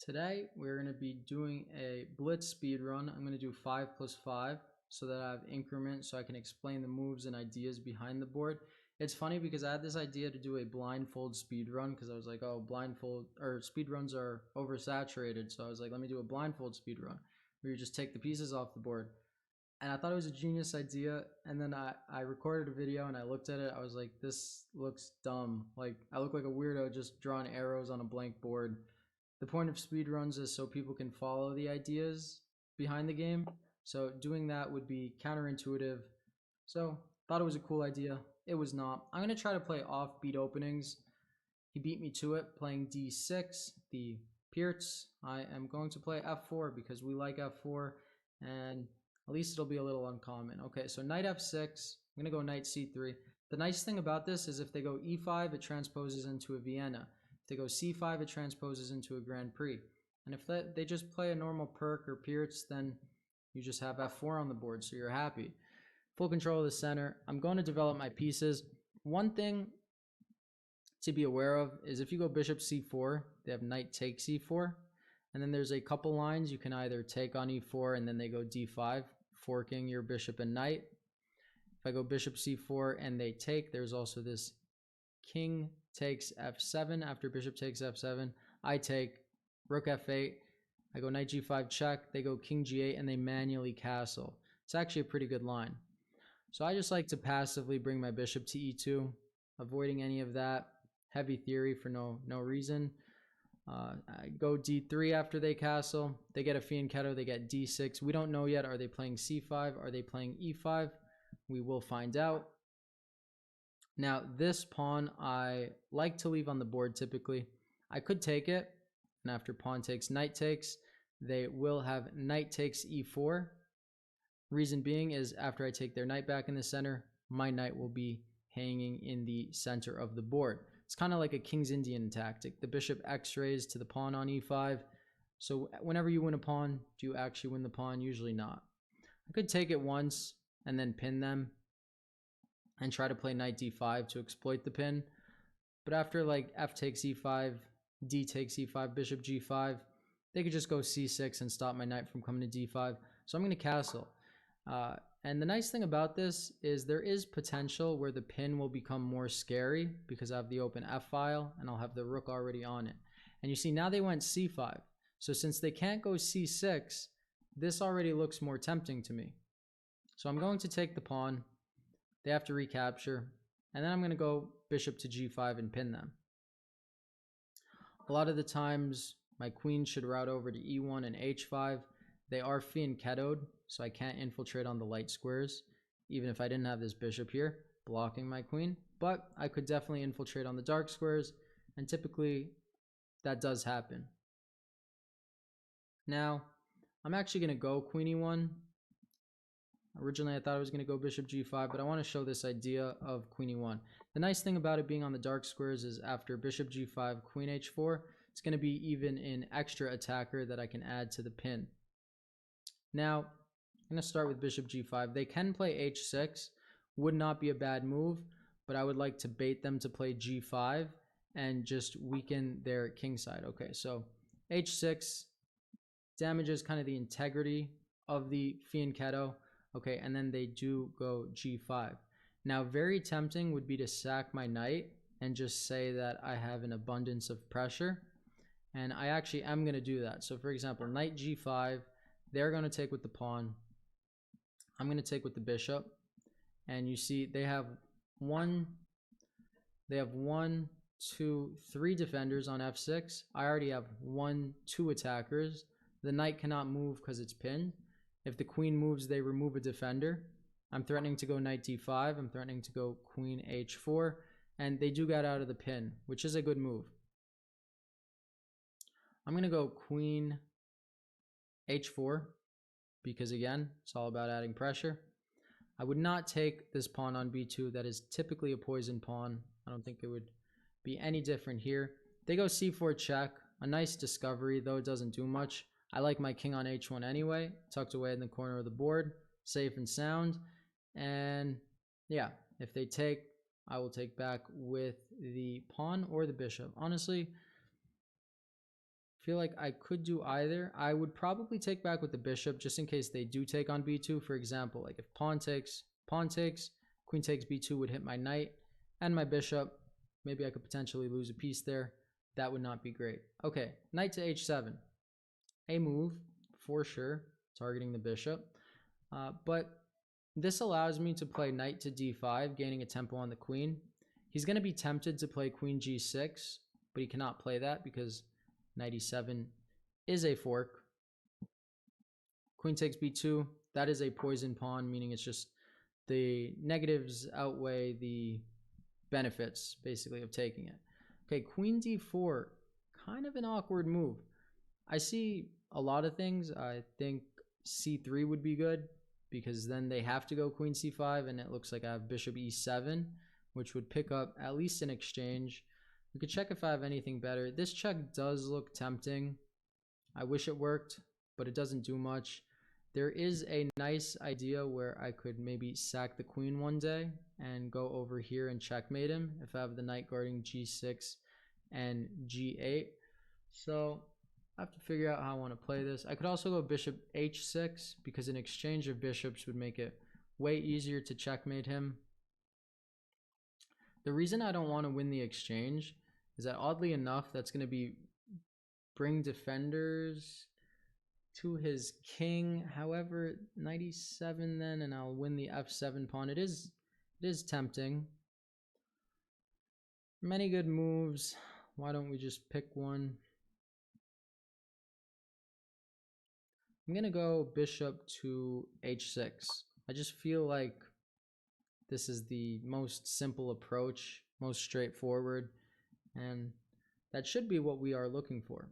Today we're going to be doing a blitz speed run. I'm going to do 5 plus 5 so that I have increments so I can explain the moves and ideas behind the board. It's funny because I had this idea to do a blindfold speed run because I was like, oh, blindfold or speed runs are oversaturated. So I was like, let me do a blindfold speed run where you just take the pieces off the board. And I thought it was a genius idea. And then I recorded a video and I looked at it. I was like, this looks dumb. Like I look like a weirdo just drawing arrows on a blank board. The point of speedruns is so people can follow the ideas behind the game. So doing that would be counterintuitive. So thought it was a cool idea. It was not. I'm going to try to play offbeat openings. He beat me to it playing d6, the Pierce. I am going to play f4 because we like f4 and at least it'll be a little uncommon. Okay, so knight f6. I'm going to go knight c3. The nice thing about this is if they go e5, it transposes into a Vienna. If they go c5, it transposes into a Grand Prix. And if they just play a normal perk or Pierce, then you just have f4 on the board, so you're happy. Full control of the center. I'm going to develop my pieces. One thing to be aware of is if you go bishop c4, they have knight takes e4. And then there's a couple lines you can either take on e4 and then they go d5, forking your bishop and knight. If I go bishop c4 and they take, there's also this king takes f7 after bishop takes f7. I take rook f8. I go knight g5 check. They go king g8 and they manually castle. It's actually a pretty good line. So I just like to passively bring my bishop to e2, avoiding any of that heavy theory for no reason. I go d3 after they castle. They get a fianchetto. They get d6. We don't know yet. Are they playing c5? Are they playing e5? We will find out. Now, this pawn I like to leave on the board typically. I could take it, and after pawn takes, knight takes, they will have knight takes e4. Reason being is after I take their knight back in the center, my knight will be hanging in the center of the board. It's kind of like a King's Indian tactic. The bishop x-rays to the pawn on e5. So whenever you win a pawn, do you actually win the pawn? Usually not. I could take it once and then pin them and try to play knight d5 to exploit the pin. But after like f takes e5, d takes e5, bishop g5, they could just go c6 and stop my knight from coming to d5. So I'm going to castle. And the nice thing about this is there is potential where the pin will become more scary because I have the open f file and I'll have the rook already on it. And you see now they went c5. So since they can't go c6, this already looks more tempting to me. So I'm going to take the pawn. They have to recapture. And then I'm going to go bishop to g5 and pin them. A lot of the times my queen should route over to e1 and h5. They are fianchettoed, so I can't infiltrate on the light squares, even if I didn't have this bishop here blocking my queen. But I could definitely infiltrate on the dark squares, and typically that does happen. Now, I'm actually going to go queen e1. Originally, I thought I was going to go bishop g5, but I want to show this idea of queen e1. The nice thing about it being on the dark squares is after bishop g5, queen h4, it's going to be even an extra attacker that I can add to the pin. Now, I'm going to start with bishop g5. They can play h6. Would not be a bad move, but I would like to bait them to play g5 and just weaken their king side. Okay, so h6 damages kind of the integrity of the fianchetto. Okay, and then they do go g5. Now, very tempting would be to sack my knight and just say that I have an abundance of pressure. And I actually am going to do that. So, for example, knight g5. They're going to take with the pawn. I'm going to take with the bishop. And you see they have one, two, three defenders on f6. I already have 1, 2 attackers. The knight cannot move because it's pinned. If the queen moves, they remove a defender. I'm threatening to go knight d5. I'm threatening to go queen h4. And they do get out of the pin, which is a good move. I'm going to go queen h4 because again it's all about adding pressure. I would not take this pawn on b2. That is typically a poison pawn. I don't think it would be any different here. They go c4 check, a nice discovery, though it doesn't do much. I like my king on h1 anyway, tucked away in the corner of the board, safe and sound. And yeah, if they take, I will take back with the pawn or the bishop. Honestly, feel like I could do either. I would probably take back with the bishop just in case they do take on b2. For example, like if pawn takes, queen takes b2 would hit my knight and my bishop. Maybe I could potentially lose a piece there. That would not be great. Okay, knight to h7. A move for sure, targeting the bishop. But this allows me to play knight to d5, gaining a tempo on the queen. He's going to be tempted to play queen g6, but he cannot play that because knight e7 is a fork. Queen takes b2. That is a poison pawn, meaning it's just the negatives outweigh the benefits, basically, of taking it. Okay, queen d4, kind of an awkward move. I see a lot of things. I think c3 would be good because then they have to go queen c5, and it looks like I have bishop e7, which would pick up at least an exchange. We could check if I have anything better. This check does look tempting. I wish it worked, but it doesn't do much. There is a nice idea where I could maybe sack the queen one day and go over here and checkmate him if I have the knight guarding g6 and g8. So I have to figure out how I want to play this. I could also go bishop h6 because an exchange of bishops would make it way easier to checkmate him. The reason I don't want to win the exchange is that oddly enough, that's going to bring defenders to his king. However, knight e7 then, and I'll win the f7 pawn. It is tempting. Many good moves. Why don't we just pick one? I'm going to go bishop to h6. I just feel like this is the most simple approach, most straightforward, and that should be what we are looking for.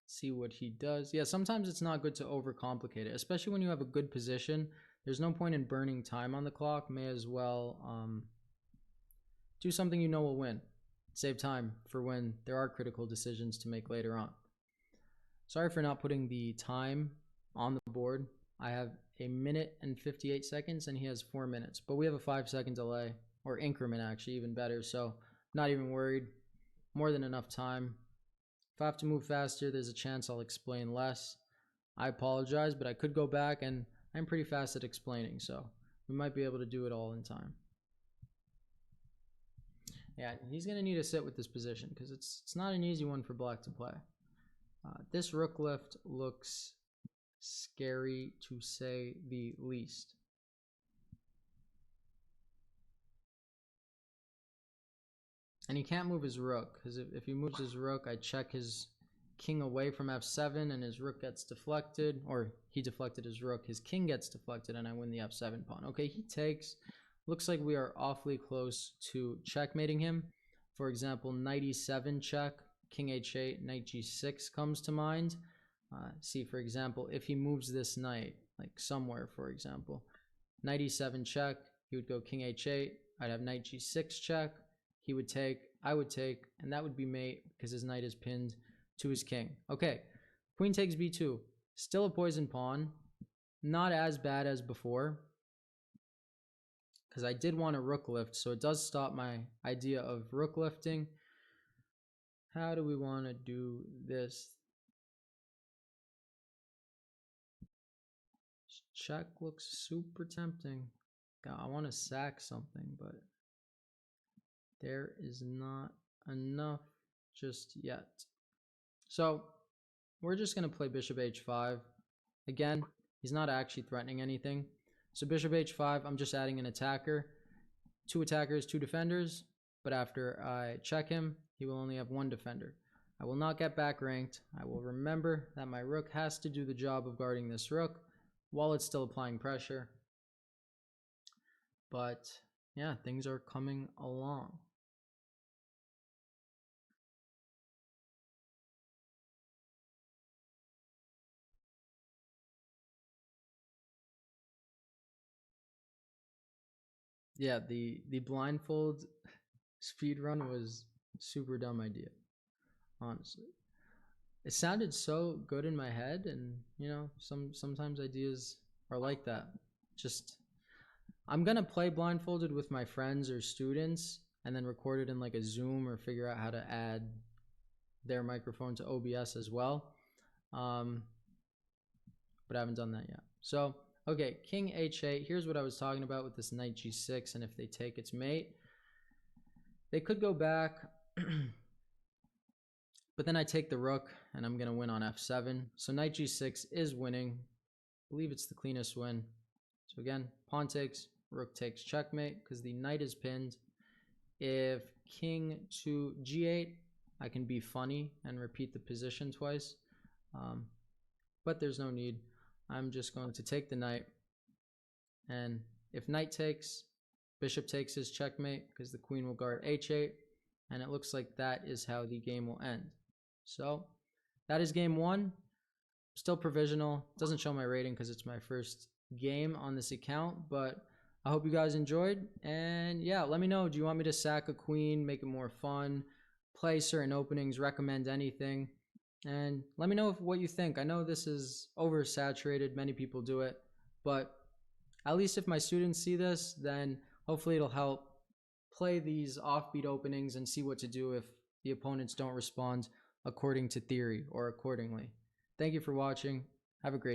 See what he does. Yeah, sometimes it's not good to overcomplicate it, especially when you have a good position. There's no point in burning time on the clock. May as well do something you know will win. Save time for when there are critical decisions to make later on. Sorry for not putting the time on the board. I have a minute and 58 seconds and he has 4 minutes, but we have a 5-second delay, or increment actually, even better. So not even worried. More than enough time. If I have to move faster, there's a chance I'll explain less. I apologize, but I could go back, and I'm pretty fast at explaining, so we might be able to do it all in time. Yeah, he's going to need to sit with this position because it's not an easy one for black to play. This rook lift looks scary to say the least. And he can't move his rook because if he moves his rook, I check his king away from f7 and his rook gets deflected, or he deflected his rook, his king gets deflected and I win the f7 pawn. Okay, he takes. Looks like we are awfully close to checkmating him. For example, knight e7 check, king h8, knight g6 comes to mind. See, for example, if he moves this knight, like somewhere, for example, knight e7 check, he would go king h8, I'd have knight g6 check, he would take, I would take, and that would be mate because his knight is pinned to his king. Okay, queen takes b2, still a poison pawn, not as bad as before, because I did want a rook lift, so it does stop my idea of rook lifting. How do we want to do this? Check looks super tempting. God, I want to sack something, but there is not enough just yet. So we're just going to play bishop h5. Again, he's not actually threatening anything. So bishop h5, I'm just adding an attacker. 2 attackers, 2 defenders. But after I check him, he will only have 1 defender. I will not get back ranked. I will remember that my rook has to do the job of guarding this rook while it's still applying pressure. But yeah, things are coming along. Yeah, the blindfold speed run was super dumb idea, honestly. It sounded so good in my head, and you know, sometimes ideas are like that. Just I'm gonna play blindfolded with my friends or students and then record it in like a Zoom or figure out how to add their microphone to OBS as well. But I haven't done that yet. So, okay, king h8. Here's what I was talking about with this knight g6, and if they take its mate, they could go back, but then I take the rook, and I'm going to win on f7. So knight g6 is winning. I believe it's the cleanest win. So again, pawn takes, rook takes, checkmate, because the knight is pinned. If king to g8, I can be funny and repeat the position twice, but there's no need. I'm just going to take the knight, and if knight takes, bishop takes is checkmate, because the queen will guard h8, and it looks like that is how the game will end. So that is game one. Still provisional. Doesn't show my rating because it's my first game on this account, but I hope you guys enjoyed. And yeah, let me know. Do you want me to sack a queen, make it more fun, play certain openings, recommend anything? And let me know what you think. I know this is oversaturated. Many people do it, but at least if my students see this, then hopefully it'll help play these offbeat openings and see what to do if the opponents don't respond according to theory or accordingly. Thank you for watching. Have a great day.